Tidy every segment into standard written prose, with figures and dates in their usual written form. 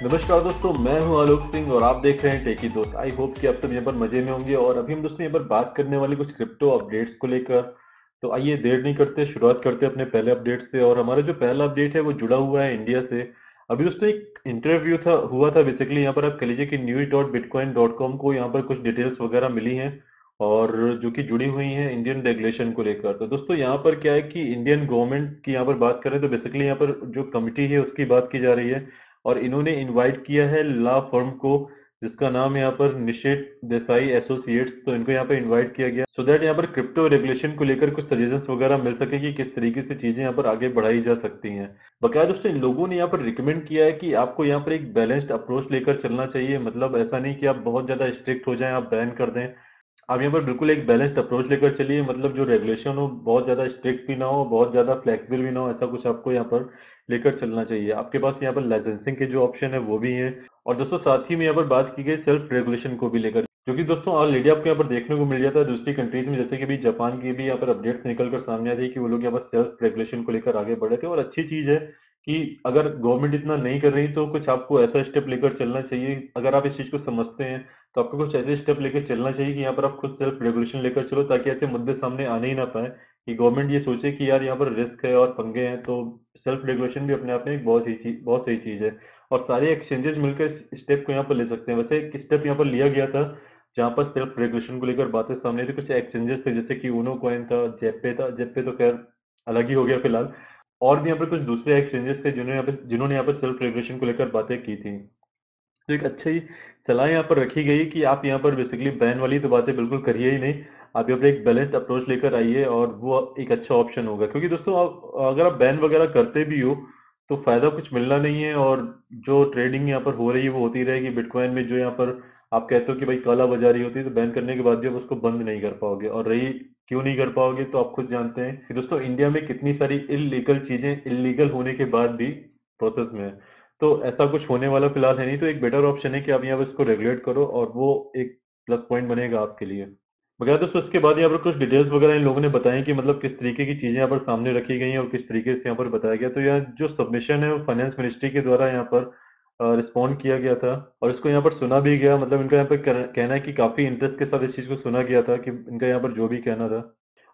नमस्कार दोस्तों, मैं हूं आलोक सिंह और आप देख रहे हैं टेकी दोस्त। आई होप कि आप सब यहाँ पर मजे में होंगे। और अभी हम दोस्तों यहाँ पर बात करने वाले कुछ क्रिप्टो अपडेट्स को लेकर। तो आइए देर नहीं करते, शुरुआत करते हैं अपने पहले अपडेट से। और हमारा जो पहला अपडेट है वो जुड़ा हुआ है इंडिया से। अभी दोस्तों एक इंटरव्यू हुआ था बेसिकली। यहाँ पर आप कह लीजिए कि news.bitcoin.com को यहाँ पर कुछ डिटेल्स वगैरह मिली हैं और जो कि जुड़ी हुई हैं इंडियन रेगुलेशन को लेकर। तो दोस्तों यहाँ पर क्या है कि इंडियन गवर्नमेंट की यहाँ पर बात करें तो बेसिकली यहाँ पर जो कमिटी है उसकी बात की जा रही है। और इन्होंने इनवाइट किया है लॉ फर्म को, जिसका नाम है यहाँ पर निषेध देसाई एसोसिएट्स। तो इनको यहाँ पर इनवाइट किया गया सो दैट यहाँ पर क्रिप्टो रेगुलेशन को लेकर कुछ सजेशंस वगैरह मिल सके कि किस तरीके से चीजें यहाँ पर आगे बढ़ाई जा सकती हैं। बकाया दोस्तों इन लोगों ने यहाँ पर रिकमेंड किया है कि आपको यहाँ पर एक बैलेंस्ड अप्रोच लेकर चलना चाहिए। मतलब ऐसा नहीं कि आप बहुत ज्यादा स्ट्रिक्ट हो जाएं, आप बैन कर दें। आप यहाँ पर बिल्कुल एक बैलेंस्ड अप्रोच लेकर चलिए। मतलब जो रेगुलेशन हो बहुत ज़्यादा स्ट्रिक्ट भी ना हो, बहुत ज़्यादा फ्लेक्सिबल भी ना हो, ऐसा कुछ आपको यहाँ पर लेकर चलना चाहिए। आपके पास यहाँ पर लाइसेंसिंग के जो ऑप्शन है वो भी है। और दोस्तों साथ ही में यहाँ पर बात की गई सेल्फ रेगुलेशन को भी लेकर, जो कि दोस्तों ऑलरेडी आपको यहाँ पर देखने को मिल जाता है दूसरी कंट्रीज में। जैसे कि अभी जापान की भी यहाँ पर अपडेट्स निकल कर सामने आ रही है कि वो लोग यहाँ पर सेल्फ रेगुलेशन को लेकर आगे बढ़े थे। और अच्छी चीज़ है कि अगर गवर्नमेंट इतना नहीं कर रही तो कुछ आपको ऐसा स्टेप लेकर चलना चाहिए। अगर आप इस चीज़ को समझते हैं तो आपको कुछ ऐसे स्टेप लेकर चलना चाहिए कि यहाँ पर आप खुद सेल्फ रेगुलेशन लेकर चलो, ताकि ऐसे मुद्दे सामने आने ही ना पाए कि गवर्नमेंट ये सोचे कि यार यहाँ पर रिस्क है और पंगे हैं। तो सेल्फ रेगुलेशन भी अपने आप में एक बहुत सही चीज़ है। और सारे एक्सचेंजेस मिलकर इस स्टेप को यहाँ पर ले सकते हैं। वैसे एक स्टेप यहाँ पर लिया गया था जहाँ पर सेल्फ रेगुलेशन को लेकर बातें सामने थी। कुछ एक्सचेंजेस थे जैसे कि ऊनो कॉइन था, जेपे था। जेपे तो खैर अलग ही हो गया फिलहाल। और भी यहाँ पर कुछ दूसरे एक्सचेंजेस थे जिन्होंने यहाँ पर सेल्फ रेगुलेशन को लेकर बातें की थी। तो एक अच्छी सलाह यहाँ पर रखी गई कि आप यहाँ पर बेसिकली बैन वाली तो बातें बिल्कुल करिए ही नहीं। आप यहाँ पर एक बैलेंस्ड अप्रोच लेकर आइए और वो एक अच्छा ऑप्शन होगा। क्योंकि दोस्तों आप अगर आप बैन वगैरह करते भी हो तो फायदा कुछ मिलना नहीं है। और जो ट्रेडिंग यहाँ पर हो रही है वो होती रहेगी बिटकॉइन में। जो यहाँ पर आप कहते हो कि भाई काला बाजारी होती है, तो बैन करने के बाद भी आप उसको बंद नहीं कर पाओगे। और रही क्यों नहीं कर पाओगे तो आप खुद जानते हैं कि दोस्तों इंडिया में कितनी सारी इलीगल चीजें इलीगल होने के बाद भी प्रोसेस में है। तो ऐसा कुछ होने वाला फिलहाल है नहीं। तो एक बेटर ऑप्शन है कि आप यहाँ पर इसको रेगुलेट करो और वो एक प्लस पॉइंट बनेगा आपके लिए। बगैर दोस्तों इसके बाद यहाँ पर कुछ डिटेल्स वगैरह इन लोगों ने बताई कि मतलब किस तरीके की चीज़ें यहाँ पर सामने रखी गई हैं और किस तरीके से यहाँ पर बताया गया। तो यहाँ जो सबमिशन है वो फाइनेंस मिनिस्ट्री के द्वारा यहाँ पर रिस्पॉन्ड किया गया था और इसको यहाँ पर सुना भी गया। मतलब इनका यहाँ पर कहना है कि काफ़ी इंटरेस्ट के साथ इस चीज़ को सुना गया था कि इनका यहाँ पर जो भी कहना था।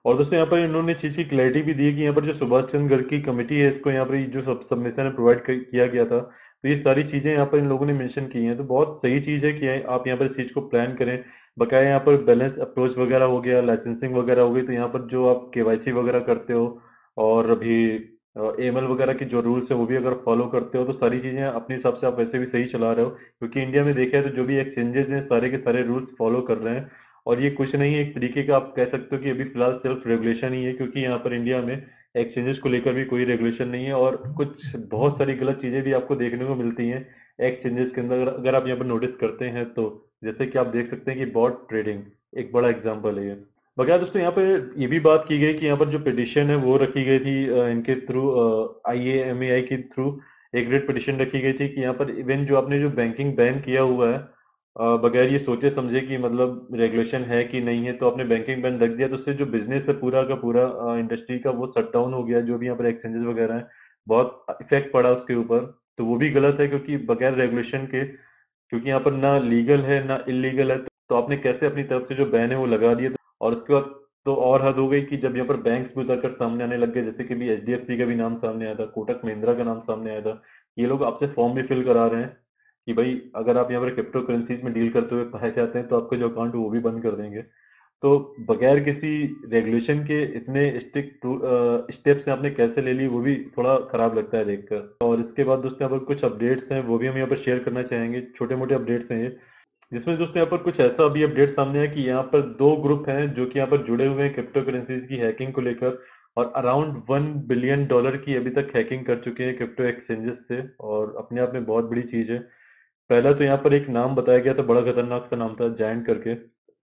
और दोस्तों यहाँ पर इन्होंने चीज़ की क्लैरिटी भी दी है कि यहाँ पर जो सुभाष चंद्र गर्ग की कमेटी है इसको यहाँ पर ये जो सबमिशन है प्रोवाइड किया गया था। तो ये सारी चीज़ें यहाँ पर इन लोगों ने मेंशन की हैं। तो बहुत सही चीज़ है कि आप यहाँ पर इस चीज़ को प्लान करें। बकाया यहाँ पर बैलेंस अप्रोच वगैरह हो गया, लाइसेंसिंग वगैरह हो गई। तो यहाँ पर जो आप केवाईसी वगैरह करते हो और अभी एमएल वगैरह के जो रूल्स है वो भी अगर फॉलो करते हो तो सारी चीज़ें अपने हिसाब से आप वैसे भी सही चला रहे हो। क्योंकि इंडिया में देखा है तो जो भी एक्सचेंजेस हैं सारे के सारे रूल्स फॉलो कर रहे हैं। और ये कुछ नहीं है, एक तरीके का आप कह सकते हो कि अभी फिलहाल सेल्फ रेगुलेशन ही है। क्योंकि यहाँ पर इंडिया में एक्सचेंजेस को लेकर भी कोई रेगुलेशन नहीं है और कुछ बहुत सारी गलत चीज़ें भी आपको देखने को मिलती हैं एक्सचेंजेस के अंदर। अगर आप यहाँ पर नोटिस करते हैं तो जैसे कि आप देख सकते हैं कि बॉट ट्रेडिंग एक बड़ा एग्जांपल है ये। बगैर दोस्तों यहाँ पे ये भी बात की गई कि यहाँ पर जो पिटिशन है वो रखी गई थी इनके थ्रू, IAMAI के थ्रू एक रेट पिटिशन रखी गई थी कि यहाँ पर इवन जो आपने जो बैंकिंग बैन किया हुआ है बगैर ये सोचे समझे कि मतलब रेगुलेशन है कि नहीं है, तो आपने बैंकिंग बैन रख दिया तो उससे जो बिजनेस है पूरा का पूरा इंडस्ट्री का वो शट डाउन हो गया। जो भी यहाँ पर एक्सचेंजेस वगैरह हैं बहुत इफेक्ट पड़ा उसके ऊपर। तो वो भी गलत है क्योंकि बगैर रेगुलेशन के, क्योंकि यहाँ पर ना लीगल है ना इलीगल है, तो आपने कैसे अपनी तरफ से जो बैन है वो लगा दिए। और उसके बाद तो और हद हो गई कि जब यहाँ पर बैंक्स भी उतर कर सामने आने लग गए। जैसे कि भी HDFC का भी नाम सामने आया था, कोटक महिंद्रा का नाम सामने आया था। ये लोग आपसे फॉर्म भी फिल करा रहे हैं कि भाई अगर आप यहाँ पर क्रिप्टो करेंसीज में डील करते हुए पाए जाते हैं तो आपका जो अकाउंट है वो भी बंद कर देंगे। तो बगैर किसी रेगुलेशन के इतने स्ट्रिक्ट स्टेप्स आपने कैसे ले ली, वो भी थोड़ा खराब लगता है देखकर। और इसके बाद दोस्तों यहाँ पर कुछ अपडेट्स हैं वो भी हम यहाँ पर शेयर करना चाहेंगे। छोटे मोटे अपडेट्स हैं ये, जिसमें दोस्तों यहाँ पर कुछ ऐसा अभी अपडेट सामने है कि यहाँ पर दो ग्रुप हैं जो कि यहाँ पर जुड़े हुए हैं क्रिप्टो करेंसीज की हैकिंग को लेकर। और अराउंड $1 बिलियन की अभी तक हैकिंग कर चुके हैं क्रिप्टो एक्सचेंजेस से। और अपने आप में बहुत बड़ी चीज़ है। पहला तो यहाँ पर एक नाम बताया गया था, बड़ा खतरनाक सा नाम था, जायंट करके।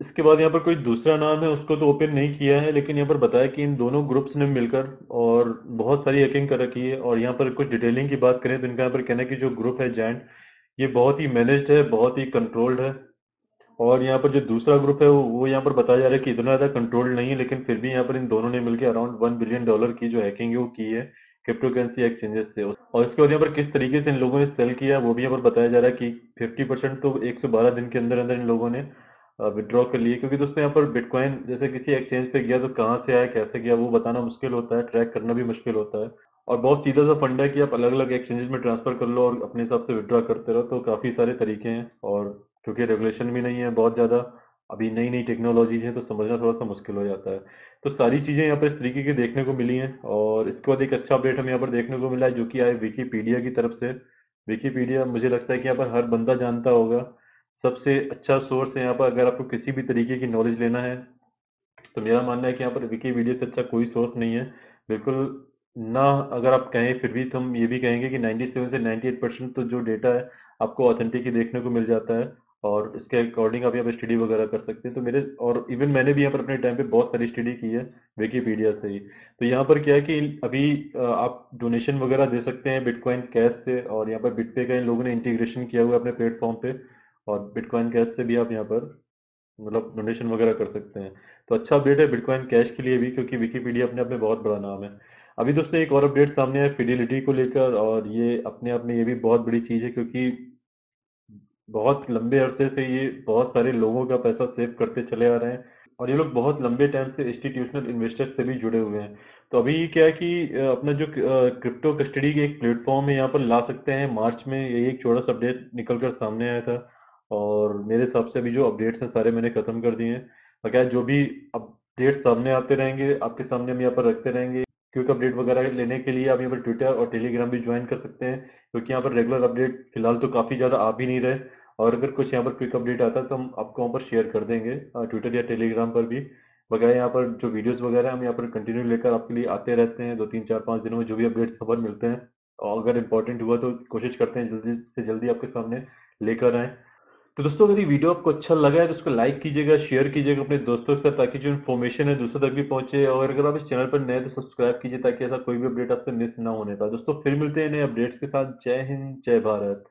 इसके बाद यहाँ पर कोई दूसरा नाम है, उसको तो ओपन नहीं किया है, लेकिन यहाँ पर बताया कि इन दोनों ग्रुप्स ने मिलकर और बहुत सारी हैकिंग कर रखी है। और यहाँ पर कुछ डिटेलिंग की बात करें तो इनका यहाँ पर कहना है कि जो ग्रुप है जायंट, ये बहुत ही मैनेज्ड है, बहुत ही कंट्रोल्ड है। और यहाँ पर जो दूसरा ग्रुप है वो यहाँ पर बताया जा रहा है कि इतना ज़्यादा कंट्रोल्ड नहीं है, लेकिन फिर भी यहाँ पर इन दोनों ने मिलकर अराउंड $1 बिलियन की जो हैकिंग है वो की है क्रिप्टो करेंसी एक्सचेंजेस से। और इसके बाद यहाँ पर किस तरीके से इन लोगों ने सेल किया वो भी यहाँ पर बताया जा रहा है कि 50% तो 112 दिन के अंदर अंदर इन लोगों ने विड्रॉ कर लिए। क्योंकि दोस्तों यहाँ पर बिटकॉइन जैसे किसी एक्सचेंज पे गया तो कहाँ से आया कैसे गया वो बताना मुश्किल होता है, ट्रैक करना भी मुश्किल होता है। और बहुत सीधा सा फंडा है कि आप अलग अलग एक्सचेंजेस में ट्रांसफर कर लो और अपने हिसाब से विड्रॉ करते रहो। तो काफ़ी सारे तरीके हैं, और क्योंकि रेगुलेशन भी नहीं है बहुत ज़्यादा, अभी नई नई टेक्नोलॉजीज है तो समझना थोड़ा सा मुश्किल हो जाता है। तो सारी चीज़ें यहाँ पर इस तरीके की देखने को मिली हैं। और इसके बाद एक अच्छा अपडेट हमें यहाँ पर देखने को मिला है जो कि आए विकीपीडिया की तरफ से। विकीपीडिया मुझे लगता है कि यहाँ पर हर बंदा जानता होगा, सबसे अच्छा सोर्स है यहाँ पर अगर आपको किसी भी तरीके की नॉलेज लेना है। तो मेरा मानना है कि यहाँ पर विकीपीडिया से अच्छा कोई सोर्स नहीं है, बिल्कुल ना। अगर आप कहें फिर भी तो हम ये भी कहेंगे कि 97 से 98% तो जो डेटा है आपको ऑथेंटिक ही देखने को मिल जाता है। और इसके अकॉर्डिंग आप यहाँ पे स्टडी वगैरह कर सकते हैं। तो मेरे और इवन मैंने भी यहाँ पर अपने टाइम पे बहुत सारी स्टडी की है विकीपीडिया से ही। तो यहाँ पर क्या है कि अभी आप डोनेशन वगैरह दे सकते हैं बिटकॉइन कैश से, और यहाँ पर बिटपे का इन लोगों ने इंटीग्रेशन किया हुआ है अपने प्लेटफॉर्म पे। और बिटकॉइन कैश से भी आप यहाँ पर मतलब डोनेशन वगैरह कर सकते हैं। तो अच्छा अपडेट है बिटकॉइन कैश के लिए भी, क्योंकि विकीपीडिया अपने आप में बहुत बड़ा नाम है। अभी दोस्तों एक और अपडेट सामने आया फिडिलिटी को लेकर, और ये अपने आप में ये भी बहुत बड़ी चीज़ है, क्योंकि बहुत लंबे अरसे से ये बहुत सारे लोगों का पैसा सेव करते चले आ रहे हैं। और ये लोग बहुत लंबे टाइम से इंस्टीट्यूशनल इन्वेस्टर्स से भी जुड़े हुए हैं। तो अभी क्या है कि अपना जो क्रिप्टो कस्टडी के एक प्लेटफॉर्म है यहाँ पर ला सकते हैं मार्च में, ये एक छोटा सा अपडेट निकल कर सामने आया था। और मेरे हिसाब से अभी जो अपडेट्स हैं सारे मैंने खत्म कर दिए हैं। बकाया जो भी अपडेट सामने आते रहेंगे आपके सामने हम यहाँ पर रखते रहेंगे। क्विक अपडेट वगैरह लेने के लिए आप यहाँ पर ट्विटर और टेलीग्राम भी ज्वाइन कर सकते हैं, क्योंकि यहाँ पर रेगुलर अपडेट फिलहाल तो काफ़ी ज़्यादा आ भी नहीं रहे। और अगर कुछ यहाँ पर क्विक अपडेट आता है तो हम आपको वहाँ पर शेयर कर देंगे ट्विटर या टेलीग्राम पर भी। वगैरह यहाँ पर जो वीडियोस वगैरह हम यहाँ पर कंटिन्यू लेकर आपके लिए आते रहते हैं, 2 3 4 5 दिनों में जो भी अपडेट्स खबर मिलते हैं। और अगर इंपॉर्टेंट हुआ तो कोशिश करते हैं जल्दी से जल्दी आपके सामने लेकर आएँ। तो दोस्तों अगर ये वीडियो आपको अच्छा लगा है तो उसको लाइक कीजिएगा, शेयर कीजिएगा अपने दोस्तों के साथ, ताकि जो इन्फॉर्मेशन है दूसरों तक भी पहुंचे। और अगर आप इस चैनल पर नए हैं तो सब्सक्राइब कीजिए, ताकि ऐसा कोई भी अपडेट आपसे मिस ना होने पाए। दोस्तों फिर मिलते हैं नए अपडेट्स के साथ। जय हिंद, जय भारत।